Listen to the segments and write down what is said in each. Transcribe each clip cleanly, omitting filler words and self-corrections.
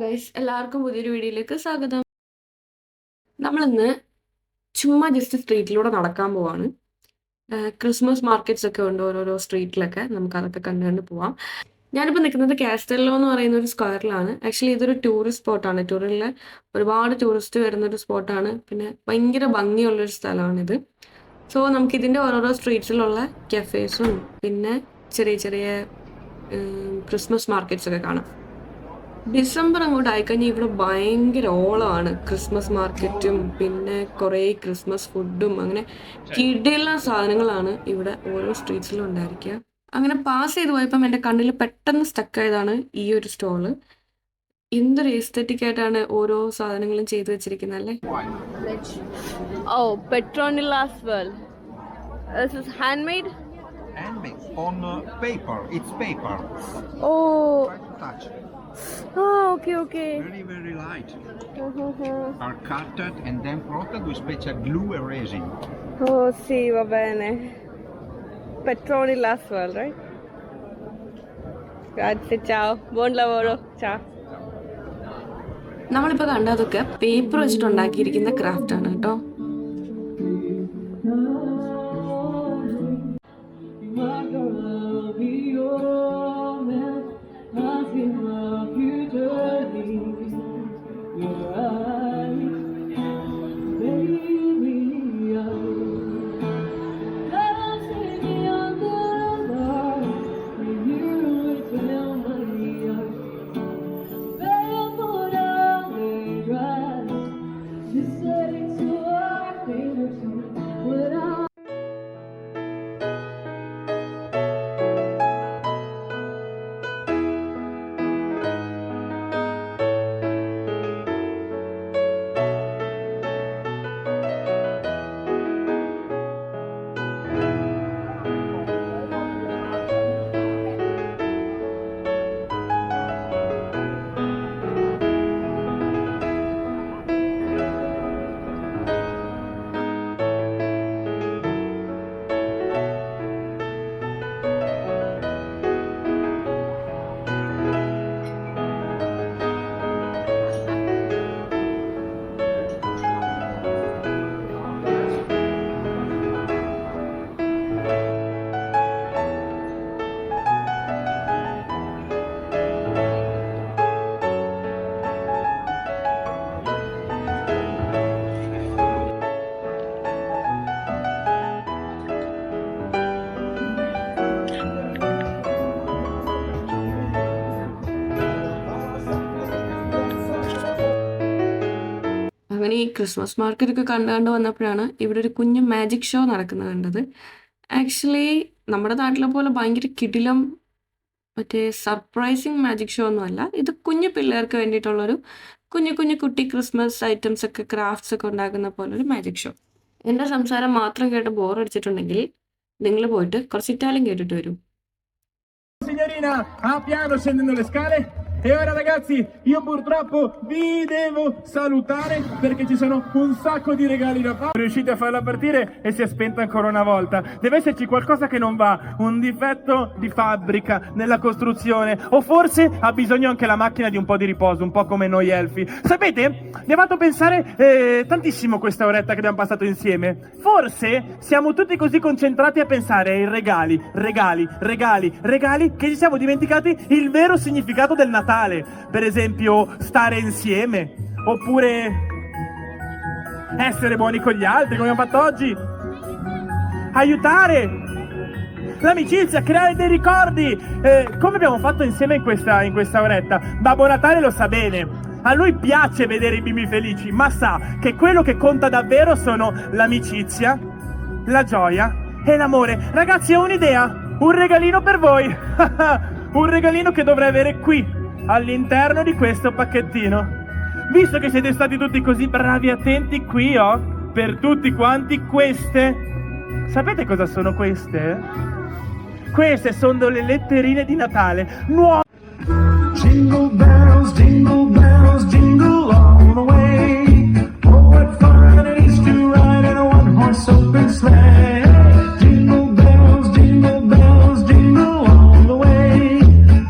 Guys, എല്ലാവർക്കും പുതിയൊരു വീഡിയോയിലേക്ക് സ്വാഗതം. നമ്മളിന്ന് ചുമ്മാ ജസ്റ്റ് സ്ട്രീറ്റിലൂടെ നടക്കാൻ പോവാണ്. ക്രിസ്മസ് മാർക്കറ്റ്സ് ഒക്കെ ഉണ്ട് ഓരോരോ സ്ട്രീറ്റിലൊക്കെ. നമുക്ക് അതൊക്കെ കണ്ടുകൊണ്ട് പോവാം. ഞാനിപ്പോൾ നിൽക്കുന്നത് കാസ്റ്റല്ലോ എന്ന് പറയുന്ന ഒരു സ്ക്വയറിലാണ്. ആക്ച്വലി ഇതൊരു ടൂറിസ്റ്റ് സ്പോട്ടാണ്. ടൂറിൽ ഒരുപാട് ടൂറിസ്റ്റ് വരുന്നൊരു സ്പോട്ടാണ്. പിന്നെ ഭയങ്കര ഭംഗിയുള്ളൊരു സ്ഥലമാണിത്. സോ നമുക്കിതിൻ്റെ ഓരോരോ സ്ട്രീറ്റ്സിലുള്ള കഫേസും പിന്നെ ചെറിയ ചെറിയ ക്രിസ്മസ് മാർക്കറ്റ്സ് ഒക്കെ കാണാം. ഡിസംബർ അങ്ങോട്ട് ആയിക്കഴിഞ്ഞാൽ ഇവിടെ ഭയങ്കര ഓളമാണ്. ക്രിസ്മസ് മാർക്കറ്റും പിന്നെ കുറേ ക്രിസ്മസ് ഫുഡും അങ്ങനെ കിടിലൻ സാധനങ്ങളാണ് ഇവിടെ ഓരോ സ്ട്രീറ്റ്സിലും ഉണ്ടായിരിക്കുക. അങ്ങനെ പാസ് ചെയ്ത് പോയപ്പം എൻ്റെ കണ്ണിൽ പെട്ടെന്ന് സ്റ്റക്കായതാണ് ഈ ഒരു സ്റ്റോള്. എന്തൊരു എസ്തെറ്റിക് ആയിട്ടാണ് ഓരോ സാധനങ്ങളും ചെയ്തു വെച്ചിരിക്കുന്നത് അല്ലേ. Petronilla's World. This is handmade? Handmade on paper. It's paper. Oh. Try to touch. Okay. Very, very light. Are cutted and then coated with special glue and resin. Sì, va bene. Petronilla's World, right? Grazie, ciao. Buon lavoro. Ciao. നമ്മളിപ്പോൾ കണ്ടതൊക്കെ paper വെച്ചിട്ടുണ്ടാക്കിയിരിക്കുന്ന craft ആണ് കേട്ടോ. അങ്ങനെ ഈ Christmas മാർക്കറ്റൊക്കെ കണ്ടുകൊണ്ട് വന്നപ്പോഴാണ് ഇവിടെ ഒരു കുഞ്ഞു മാജിക് ഷോ നടക്കുന്നത് കണ്ടത്. ആക്ച്വലി നമ്മുടെ നാട്ടിലെ പോലെ ഭയങ്കര കിടിലം മറ്റേ സർപ്രൈസിങ് മാജിക് ഷോ ഒന്നുമല്ല. ഇത് കുഞ്ഞു പിള്ളേർക്ക് വേണ്ടിയിട്ടുള്ളൊരു കുഞ്ഞു കുട്ടി ക്രിസ്മസ് ഐറ്റംസ് ഒക്കെ ക്രാഫ്റ്റ്സ് ഒക്കെ ഉണ്ടാക്കുന്ന പോലെ ഒരു മാജിക് ഷോ. എൻ്റെ സംസാരം മാത്രം കേട്ട് ബോറടിച്ചിട്ടുണ്ടെങ്കിൽ നിങ്ങൾ പോയിട്ട് കുറച്ച് ഇറ്റാലിയൻ കേട്ടിട്ട് വരും. Signorina, piano scendendo le scale. E ora ragazzi, io purtroppo vi devo salutare perché ci sono un sacco di regali da fare. Riuscite a farla partire e si è spenta ancora una volta. Deve esserci qualcosa che non va, un difetto di fabbrica nella costruzione, o forse ha bisogno anche la macchina di un po' di riposo, un po' come noi elfi. Sapete, mi ha fatto pensare tantissimo questa oretta che abbiamo passato insieme. Forse siamo tutti così concentrati a pensare ai regali che ci siamo dimenticati il vero significato del Natale. Per esempio stare insieme, oppure essere buoni con gli altri come abbiamo fatto oggi, aiutare l'amicizia, creare dei ricordi, come abbiamo fatto insieme in questa oretta. Babbo Natale lo sa bene, a lui piace vedere i bimbi felici, ma sa che quello che conta davvero sono l'amicizia, la gioia e l'amore. Ragazzi, ho un'idea, un regalino per voi. Un regalino che dovrei avere qui all'interno di questo pacchettino. Visto che siete stati tutti così bravi e attenti, qui ho per tutti quanti queste. Sapete cosa sono queste? Queste sono delle letterine di Natale nuove. Jingle bells, jingle all the way. Oh, what fun it is to ride in a one-horse open sleigh. Jingle bells, jingle all the way.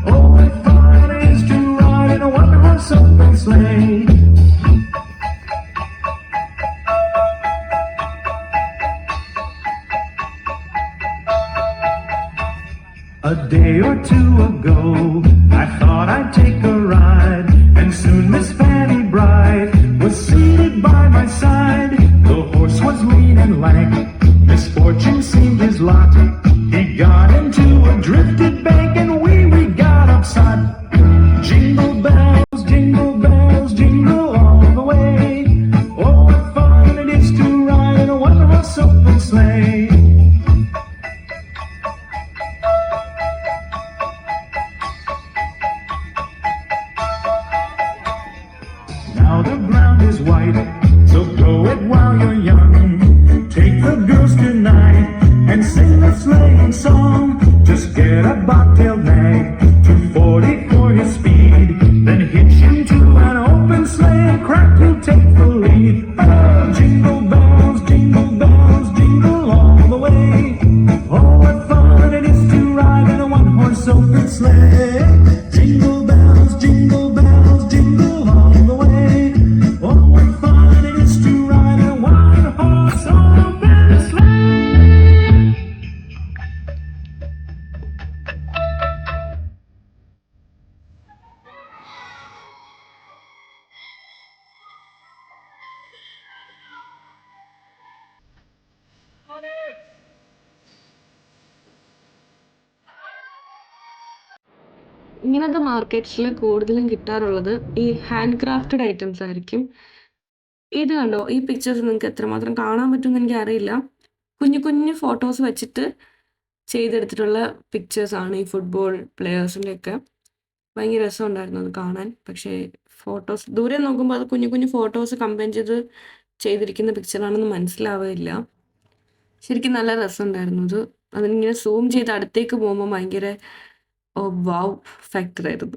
Oh, what fun it is to ride in a one-horse open day or two ago, I thought I'd take a ride, and soon Miss Fanny Bright was seated by my side. The horse was lean and lank, misfortune seemed his lot. He got into a drifted bank, and we got upside. Jingle bells, jingle all the way. Oh, what fun it is to ride in a one-horse open sleigh. Now the ground is white, so go it while you're young. Take the girls tonight and sing the sleighing song. Just get a bobtail nag, 240 for your speed. Then hitch into an open sleigh and crack, you'll take the lead. Oh, jingle bells, jingle all the way. Oh, what fun it is to ride in a one-horse open sleigh. Jingle bells, jingle all the way. Oh, what fun it is to ride in a one-horse open sleigh. ഇങ്ങനത്തെ മാർക്കറ്റ്സിൽ കൂടുതലും കിട്ടാറുള്ളത് ഈ hand crafted items ആയിരിക്കും. ഇത് കണ്ടോ, ഈ pictures നിങ്ങൾക്ക് എത്രമാത്രം കാണാൻ പറ്റുമെന്ന് എനിക്കറിയില്ല. കുഞ്ഞു കുഞ്ഞു ഫോട്ടോസ് വെച്ചിട്ട് ചെയ്തെടുത്തിട്ടുള്ള പിക്ചേഴ്സാണ് ഈ ഫുട്ബോൾ പ്ലെയേഴ്സിൻ്റെയൊക്കെ. ഭയങ്കര രസമുണ്ടായിരുന്നു അത് കാണാൻ. പക്ഷേ ഫോട്ടോസ് ദൂരെ നോക്കുമ്പോൾ അത് കുഞ്ഞു കുഞ്ഞു ഫോട്ടോസ് കമ്പൈൻ ചെയ്തിരിക്കുന്ന പിക്ചറാണെന്ന് മനസ്സിലാവില്ല. ശരിക്കും നല്ല രസമുണ്ടായിരുന്നു അത്. അതിനിങ്ങനെ സൂം ചെയ്ത് അടുത്തേക്ക് പോകുമ്പോൾ ഭയങ്കര വാവ് ഫാക്ടറായിരുന്നു.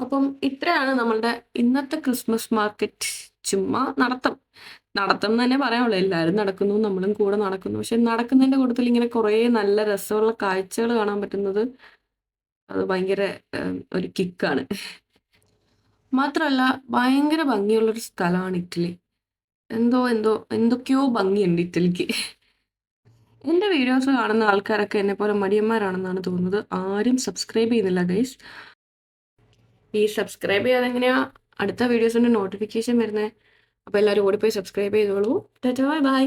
അപ്പം ഇത്രയാണ് നമ്മളുടെ ഇന്നത്തെ ക്രിസ്മസ് മാർക്കറ്റ്. ചുമ്മാ നടത്തം എന്ന് തന്നെ പറയാനുള്ളൂ. എല്ലാവരും നടക്കുന്നു, നമ്മളും കൂടെ നടക്കുന്നു. പക്ഷെ നടക്കുന്നതിൻ്റെ കൂട്ടത്തിൽ ഇങ്ങനെ കുറേ നല്ല രസമുള്ള കാഴ്ചകൾ കാണാൻ പറ്റുന്നത് അത് ഭയങ്കര ഒരു കിക്കാണ്. മാത്രമല്ല ഭയങ്കര ഭംഗിയുള്ളൊരു സ്ഥലമാണ് ഇറ്റലി. എന്തൊക്കെയോ ഭംഗിയുണ്ട് ഇറ്റലിക്ക്. എൻ്റെ വീഡിയോസ് കാണുന്ന ആൾക്കാരൊക്കെ എന്നെപ്പോലെ മടിയന്മാരാണെന്നാണ് തോന്നുന്നത്. ആരും സബ്സ്ക്രൈബ് ചെയ്യുന്നില്ല ഗൈസ്. ഈ സബ്സ്ക്രൈബ് ചെയ്യാതെ എങ്ങനെയാ അടുത്ത വീഡിയോസിൻ്റെ നോട്ടിഫിക്കേഷൻ വരുന്നത്? അപ്പോൾ എല്ലാവരും ഓടിപ്പോയി സബ്സ്ക്രൈബ് ചെയ്തോളൂ. ടാറ്റാ, ബൈ.